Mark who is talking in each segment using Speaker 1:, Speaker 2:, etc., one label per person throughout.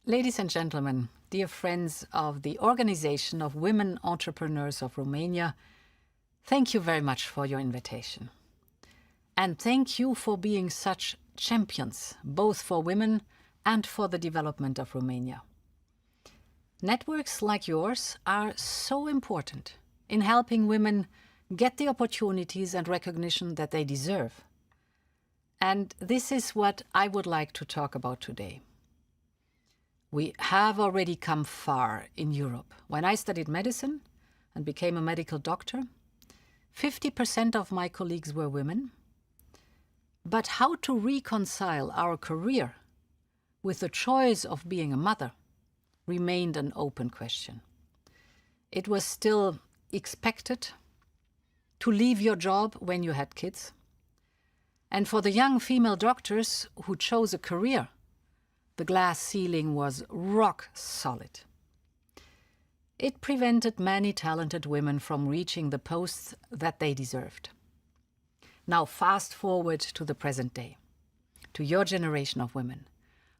Speaker 1: Ladies and gentlemen, dear friends of the Organization of Women Entrepreneurs of Romania, thank you very much for your invitation. And thank you for being such champions, both for women and for the development of Romania. Networks like yours are so important in helping women get the opportunities and recognition that they deserve. And this is what I would like to talk about today. We have already come far in Europe. When I studied medicine and became a medical doctor, 50% of my colleagues were women. But how to reconcile our career with the choice of being a mother remained an open question. It was still expected to leave your job when you had kids. And for the young female doctors who chose a career, the glass ceiling was rock solid. It prevented many talented women from reaching the posts that they deserved. Now fast forward to the present day, to your generation of women.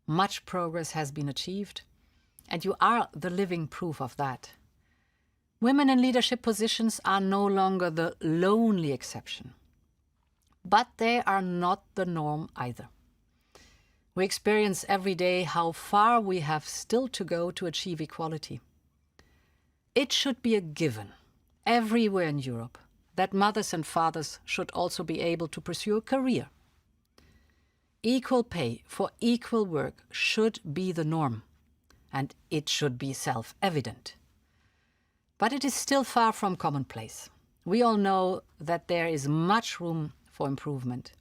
Speaker 1: Much progress has been achieved, and you are the living proof of that. Women in leadership positions are no longer the lonely exception, but they are not the norm either. We experience every day how far we have still to go to achieve equality. It should be a given, everywhere in Europe, that mothers and fathers should also be able to pursue a career. Equal pay for equal work should be the norm, and it should be self-evident. But it is still far from commonplace. We all know that there is much room for improvement.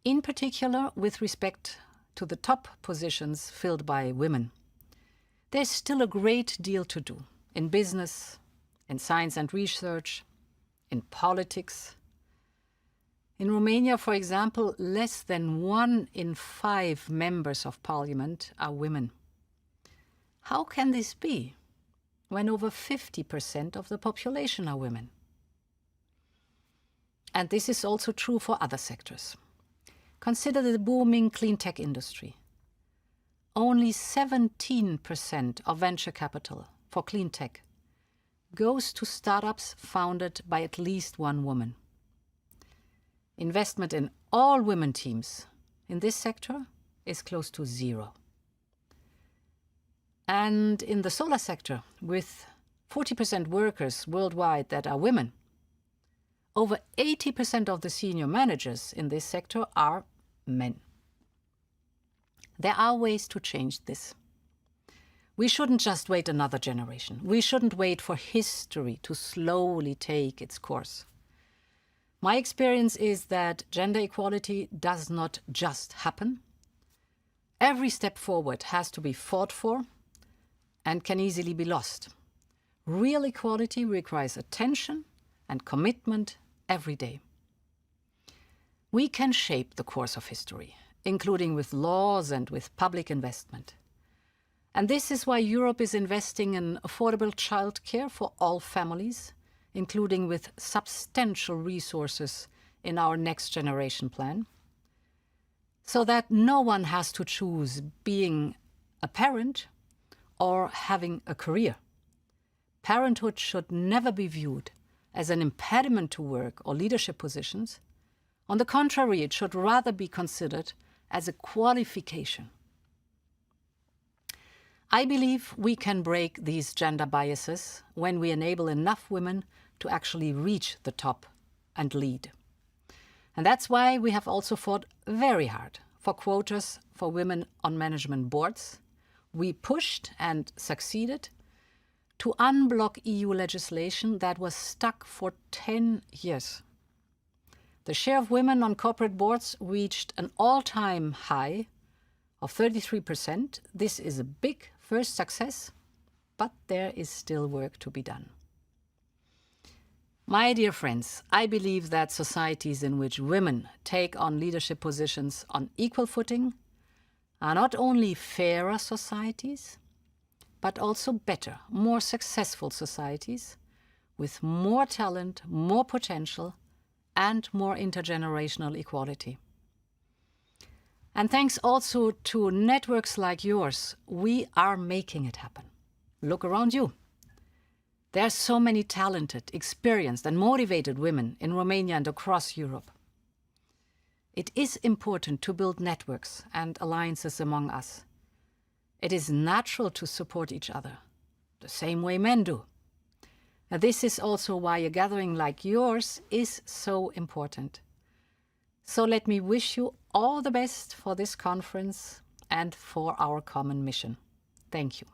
Speaker 1: In particular, with respect to the top positions filled by women. There's still a great deal to do in business, in science and research, in politics. In Romania, for example, less than 1 in 5 members of parliament are women. How can this be when over 50% of the population are women? And this is also true for other sectors. Consider the booming clean tech industry. Only 17% of venture capital for clean tech goes to startups founded by at least one woman. Investment in all women teams in this sector is close to 0. And in the solar sector, with 40% workers worldwide that are women, over 80% of the senior managers in this sector are men. There are ways to change this. We shouldn't just wait another generation. We shouldn't wait for history to slowly take its course. My experience is that gender equality does not just happen. Every step forward has to be fought for and can easily be lost. Real equality requires attention and commitment every day. We can shape the course of history, including with laws and with public investment. And this is why Europe is investing in affordable childcare for all families, including with substantial resources in our Next Generation plan, so that no one has to choose being a parent or having a career. Parenthood should never be viewed as an impediment to work or leadership positions. On the contrary, it should rather be considered as a qualification. I believe we can break these gender biases when we enable enough women to actually reach the top and lead. And that's why we have also fought very hard for quotas for women on management boards. We pushed and succeeded to unblock EU legislation that was stuck for 10 years. The share of women on corporate boards reached an all-time high of 33%. This is a big first success, but there is still work to be done. My dear friends, I believe that societies in which women take on leadership positions on equal footing are not only fairer societies, but also better, more successful societies with more talent, more potential, and more intergenerational equality. And thanks also to networks like yours, we are making it happen. Look around you. There are so many talented, experienced and motivated women in Romania and across Europe. It is important to build networks and alliances among us. It is natural to support each other, the same way men do. Now, this is also why a gathering like yours is so important. So let me wish you all the best for this conference and for our common mission. Thank you.